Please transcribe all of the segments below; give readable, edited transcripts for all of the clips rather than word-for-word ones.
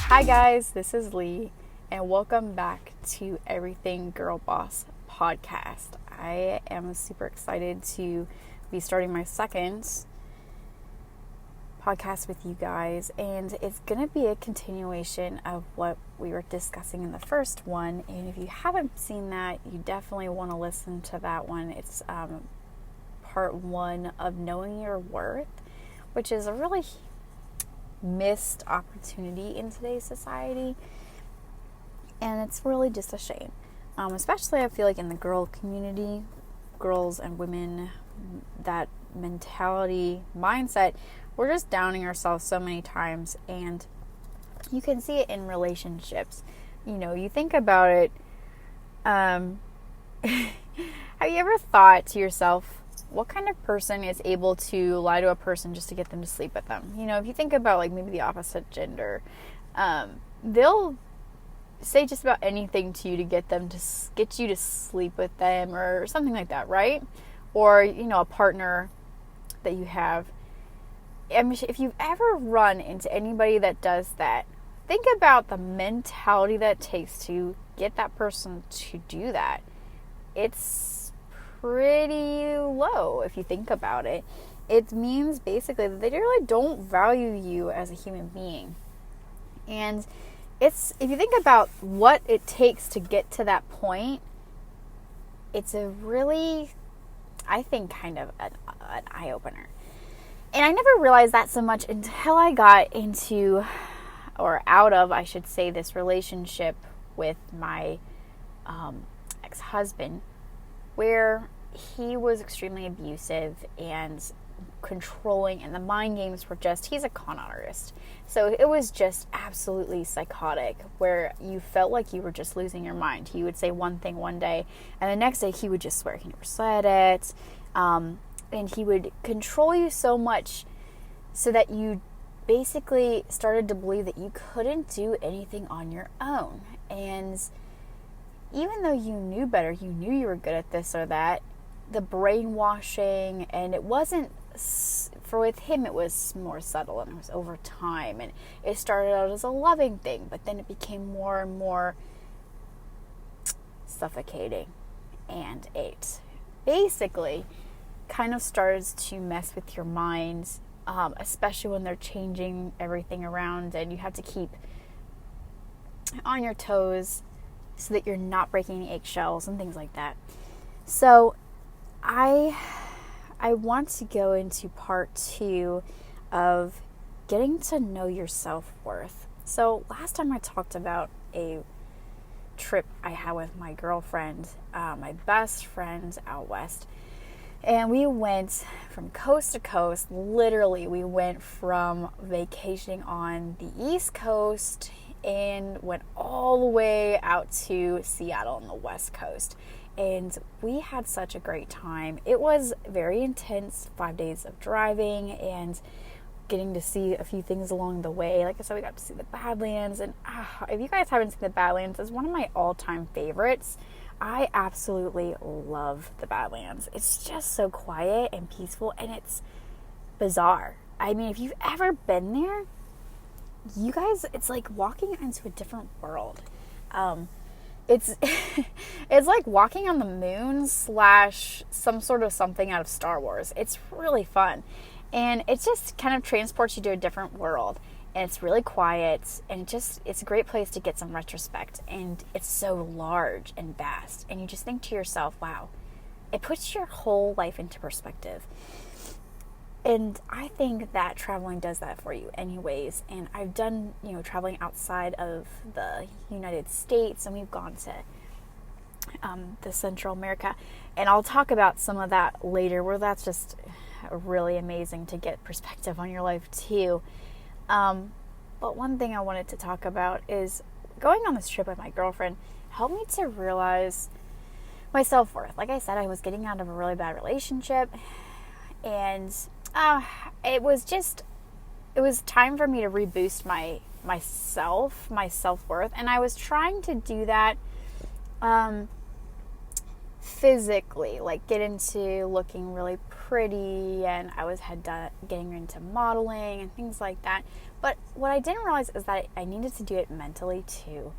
Hi guys, this is Lee, and welcome back to Everything Girl Boss podcast. I am super excited to be starting my second podcast with you guys, and it's going to be a continuation of what we were discussing in the first one. And if you haven't seen that, you definitely want to listen to that one. It's part one of Knowing Your Worth, which is a really missed opportunity in today's society, and it's really just a shame, especially I feel like in the girl community, girls and women, that mindset, we're just downing ourselves so many times. And you can see it in relationships. You think about it, have you ever thought to yourself, what kind of person is able to lie to a person just to get them to sleep with them? If you think about like maybe the opposite gender, they'll say just about anything to you to get you to sleep with them or something like that, right? Or, a partner that you have. I mean, if you've ever run into anybody that does that, think about the mentality that it takes to get that person to do that. It's pretty low if you think about it. It means basically that they really don't value you as a human being. And if you think about what it takes to get to that point, it's a really, I think, kind of an eye-opener. And I never realized that so much until I got into, or out of, I should say, this relationship with my ex-husband, where he was extremely abusive and controlling, and the mind games were he's a con artist. So it was just absolutely psychotic, where you felt like you were just losing your mind. He would say one thing one day, and the next day he would just swear he never said it. And he would control you so much so that you basically started to believe that you couldn't do anything on your own. And even though you knew better, you knew you were good at this or that, the brainwashing, and it wasn't, with him it was more subtle, and it was over time, and it started out as a loving thing, but then it became more and more suffocating, and it basically kind of starts to mess with your mind, especially when they're changing everything around, and you have to keep on your toes so that you're not breaking any eggshells and things like that. So I want to go into part 2 of getting to know your self-worth. So last time I talked about a trip I had with my girlfriend, my best friend out west. And we went from coast to coast. Literally, we went from vacationing on the East Coast and went all the way out to Seattle on the West Coast. And we had such a great time. It was very intense, 5 days of driving and getting to see a few things along the way. Like I said, we got to see the Badlands. And if you guys haven't seen the Badlands, it's one of my all-time favorites. I absolutely love the Badlands. It's just so quiet and peaceful, and it's bizarre. I mean, if you've ever been there, you guys, it's like walking into a different world. It's it's like walking on the moon / some sort of something out of Star Wars. It's really fun, and it just kind of transports you to a different world. And it's really quiet, and it's a great place to get some retrospect. And it's so large and vast, and you just think to yourself, wow, it puts your whole life into perspective. And I think that traveling does that for you anyways. And I've done, traveling outside of the United States, and we've gone to the Central America. And I'll talk about some of that later, where that's just really amazing to get perspective on your life too. But one thing I wanted to talk about is going on this trip with my girlfriend helped me to realize my self-worth. Like I said, I was getting out of a really bad relationship, and it was time for me to reboost my self-worth, and I was trying to do that physically, like get into looking really pretty, and I was getting into modeling and things like that. But what I didn't realize is that I needed to do it mentally too.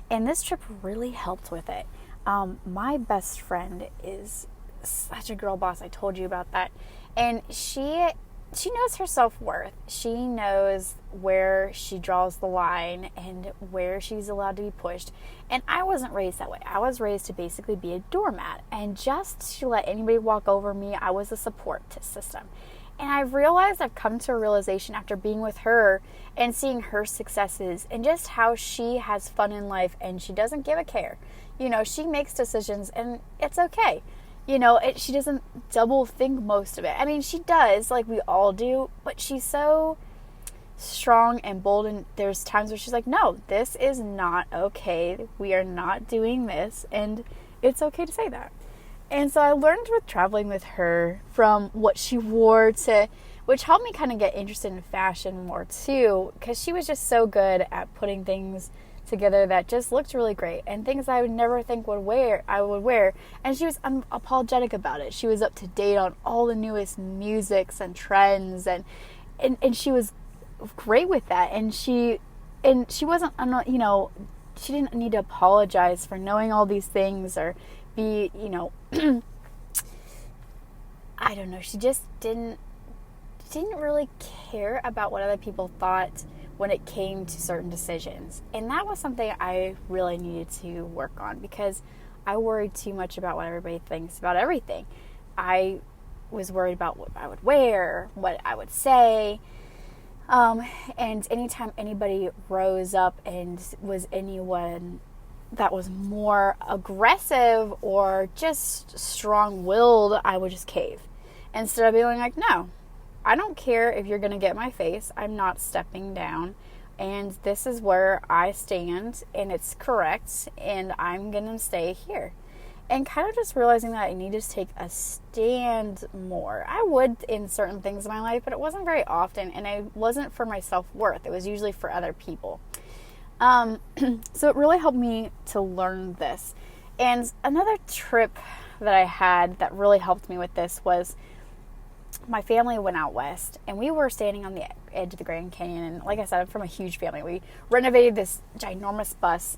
And this trip really helped with it. My best friend is such a girl boss. I told you about that. And she knows her self-worth. She knows where she draws the line and where she's allowed to be pushed. And I wasn't raised that way. I was raised to basically be a doormat. And just to let anybody walk over me, I was a support system. And I've realized, I've come to a realization after being with her and seeing her successes and just how she has fun in life and she doesn't give a care. She makes decisions and it's okay. She doesn't double think most of it. I mean, she does, like we all do, but she's so strong and bold, and there's times where she's like, no, this is not okay. We are not doing this, and it's okay to say that. And so I learned with traveling with her from what she wore to, which helped me kind of get interested in fashion more too, because she was just so good at putting things together that just looked really great and things I would never think I would wear. And she was unapologetic about it. She was up to date on all the newest musics and trends, and she was great with that. And she wasn't, she didn't need to apologize for knowing all these things or be, I don't know. She just didn't really care about what other people thought when it came to certain decisions. And that was something I really needed to work on, because I worried too much about what everybody thinks about everything. I was worried about what I would wear, what I would say. And anytime anybody rose up and was anyone that was more aggressive or just strong-willed, I would just cave. Instead of being like, no, I don't care if you're going to get my face. I'm not stepping down. And this is where I stand, and it's correct, and I'm going to stay here. And kind of just realizing that I need to take a stand more. I would in certain things in my life, but it wasn't very often, and it wasn't for my self-worth. It was usually for other people. So it really helped me to learn this. And another trip that I had that really helped me with this was my family went out west, and we were standing on the edge of the Grand Canyon. And like I said, I'm from a huge family. We renovated this ginormous bus.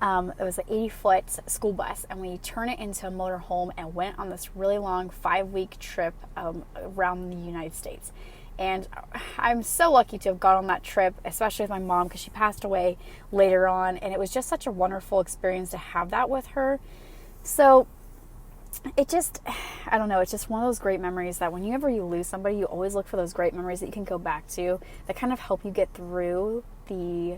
It was an 80-foot school bus, and we turned it into a motor home and went on this really long 5-week trip around the United States. And I'm so lucky to have gone on that trip, especially with my mom, because she passed away later on, and it was just such a wonderful experience to have that with her. So it just, I don't know, it's just one of those great memories that whenever you lose somebody, you always look for those great memories that you can go back to that kind of help you get through the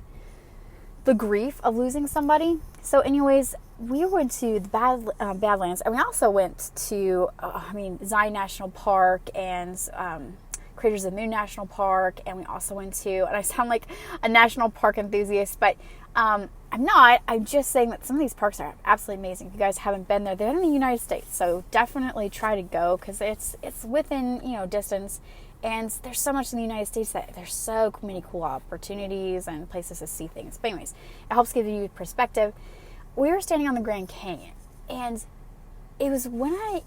grief of losing somebody. So anyways, we went to the Badlands, and we also went to, Zion National Park and Craters of the Moon National Park, and we also went to, and I sound like a national park enthusiast, but I'm not. I'm just saying that some of these parks are absolutely amazing. If you guys haven't been there, they're in the United States, so definitely try to go, because it's within distance, and there's so much in the United States that there's so many cool opportunities and places to see things. But anyways, it helps give you perspective. We were standing on the Grand Canyon, and it was when I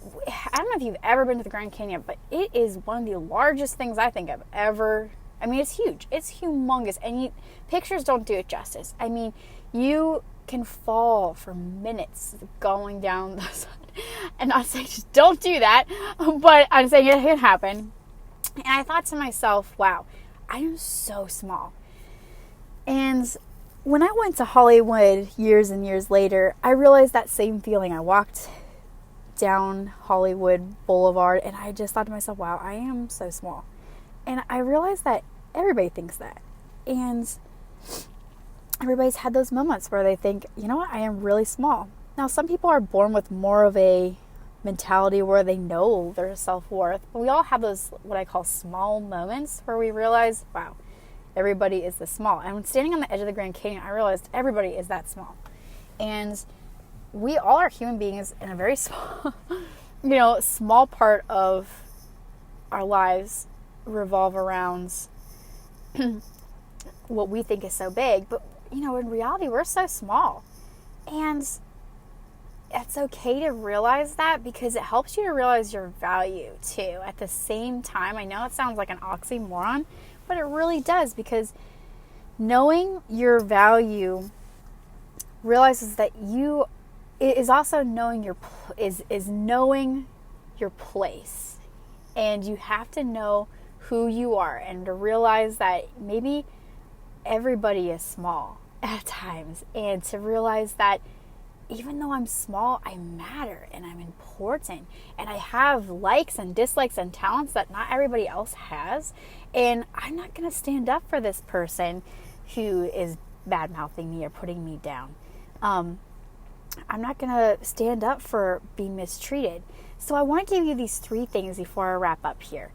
don't know if you've ever been to the Grand Canyon, but it is one of the largest things I think I've ever. I mean, it's huge. It's humongous. And pictures don't do it justice. I mean, you can fall for minutes going down the side. And I'm saying just don't do that, but I'm saying it can happen. And I thought to myself, wow, I am so small. And when I went to Hollywood years and years later, I realized that same feeling. I walked down Hollywood Boulevard, and I just thought to myself, wow, I am so small. And I realized that everybody thinks that. And everybody's had those moments where they think, you know what, I am really small. Now, some people are born with more of a mentality where they know their self-worth. But we all have those, what I call small moments, where we realize, wow, everybody is this small. And when standing on the edge of the Grand Canyon, I realized everybody is that small. And we all are human beings in a very small, small part of our lives revolve around what we think is so big. But, in reality, we're so small. And it's okay to realize that, because it helps you to realize your value, too. At the same time, I know it sounds like an oxymoron, but it really does, because Knowing your value realizes that it is also knowing knowing your place. And you have to know who you are and to realize that maybe everybody is small at times, and to realize that even though I'm small, I matter and I'm important and I have likes and dislikes and talents that not everybody else has, and I'm not going to stand up for this person who is bad mouthing me or putting me down. I'm not going to stand up for being mistreated. So I want to give you these 3 things before I wrap up here.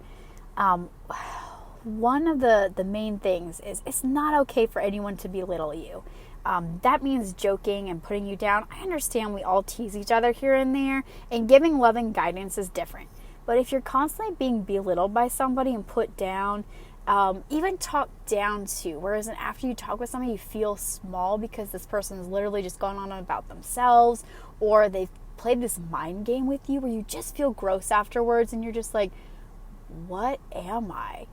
One of the main things is it's not okay for anyone to belittle you. That means joking and putting you down. I understand we all tease each other here and there, and giving loving guidance is different. But if you're constantly being belittled by somebody and put down, even talked down to, whereas after you talk with somebody, you feel small because this person's literally just gone on about themselves, or they've played this mind game with you where you just feel gross afterwards and you're just like, what am I?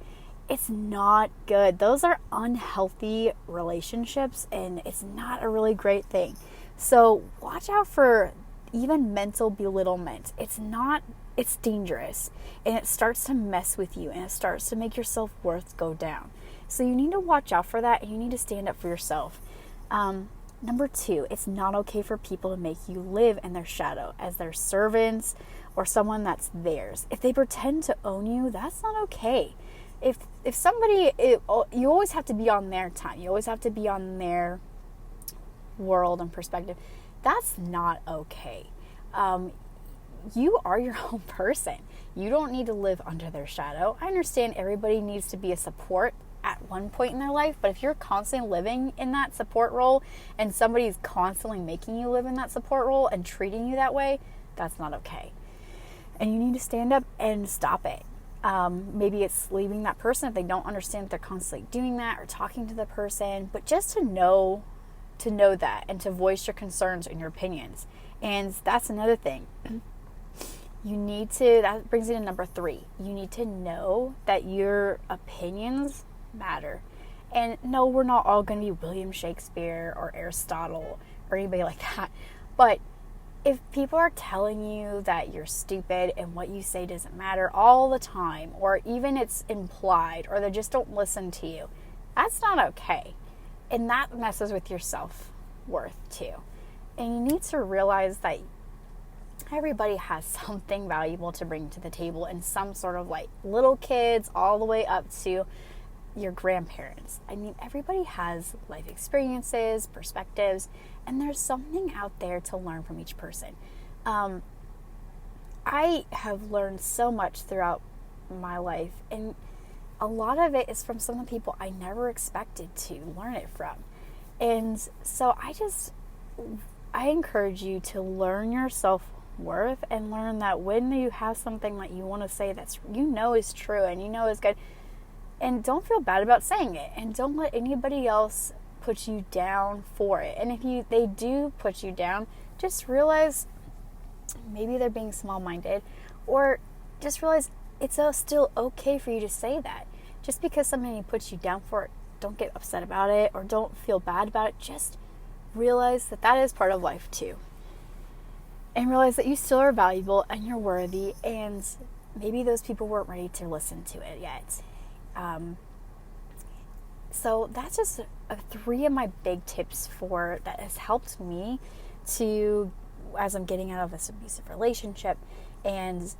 It's not good. Those are unhealthy relationships, and it's not a really great thing. So watch out for even mental belittlement. It's dangerous, and it starts to mess with you, and it starts to make your self-worth go down. So you need to watch out for that, and you need to stand up for yourself. Number 2, it's not okay for people to make you live in their shadow as their servants or someone that's theirs. If they pretend to own you, that's not okay. If somebody, you always have to be on their time. You always have to be on their world and perspective. That's not okay. You are your own person. You don't need to live under their shadow. I understand everybody needs to be a support at one point in their life, but if you're constantly living in that support role and somebody's constantly making you live in that support role and treating you that way, that's not okay. And you need to stand up and stop it. Maybe it's leaving that person if they don't understand that they're constantly doing that, or talking to the person, but just to know that and to voice your concerns and your opinions. And that's another thing. That brings you to number 3. You need to know that your opinions matter. And no, we're not all going to be William Shakespeare or Aristotle or anybody like that. But if people are telling you that you're stupid and what you say doesn't matter all the time, or even it's implied, or they just don't listen to you, that's not okay. And that messes with your self-worth too. And you need to realize that everybody has something valuable to bring to the table in some sort of like little kids all the way up to your grandparents. I mean, everybody has life experiences, perspectives, and there's something out there to learn from each person. I have learned so much throughout my life, and a lot of it is from some of the people I never expected to learn it from. And so I encourage you to learn your self-worth and learn that when you have something that you want to say that's is true and is good, and don't feel bad about saying it, and don't let anybody else put you down for it. And if they do put you down, just realize maybe they're being small-minded, or just realize it's still okay for you to say that. Just because somebody puts you down for it, don't get upset about it or don't feel bad about it. Just realize that is part of life too. And realize that you still are valuable and you're worthy, and maybe those people weren't ready to listen to it yet. So that's just 3 of my big tips that has helped me as I'm getting out of this abusive relationship, and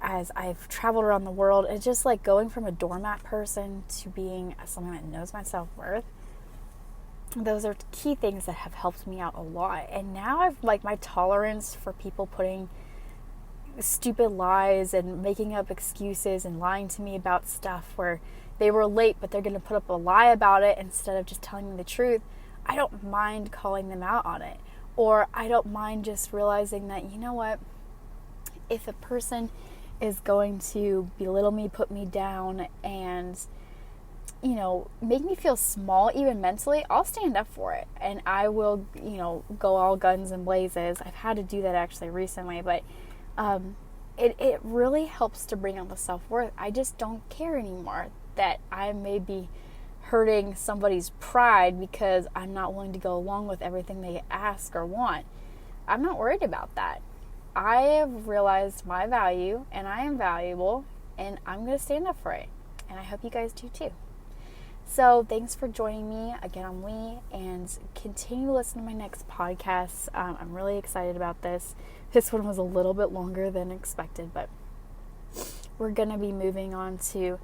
as I've traveled around the world, it's just like going from a doormat person to being someone that knows my self-worth. Those are key things that have helped me out a lot. And now I've my tolerance for people putting stupid lies and making up excuses and lying to me about stuff where they were late, but they're going to put up a lie about it instead of just telling me the truth. I don't mind calling them out on it. Or I don't mind just realizing that, you know what, if a person is going to belittle me, put me down, and make me feel small, even mentally, I'll stand up for it. And I will, go all guns and blazes. I've had to do that actually recently, but it really helps to bring out the self-worth. I just don't care anymore that I may be hurting somebody's pride because I'm not willing to go along with everything they ask or want. I'm not worried about that. I have realized my value, and I am valuable, and I'm going to stand up for it. And I hope you guys do too. So thanks for joining me. Again, I'm Lee, and continue to listen to my next podcast. I'm really excited about this. This one was a little bit longer than expected, but we're going to be moving on to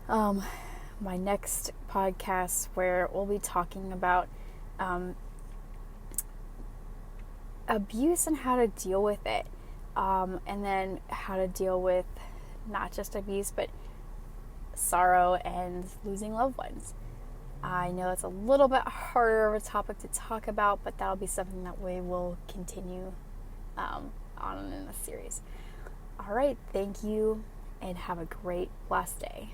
my next podcast, where we'll be talking about abuse and how to deal with it, and then how to deal with not just abuse, but sorrow and losing loved ones. I know it's a little bit harder of a topic to talk about, but that'll be something that we will continue on in the series. All right, thank you, and have a great last day.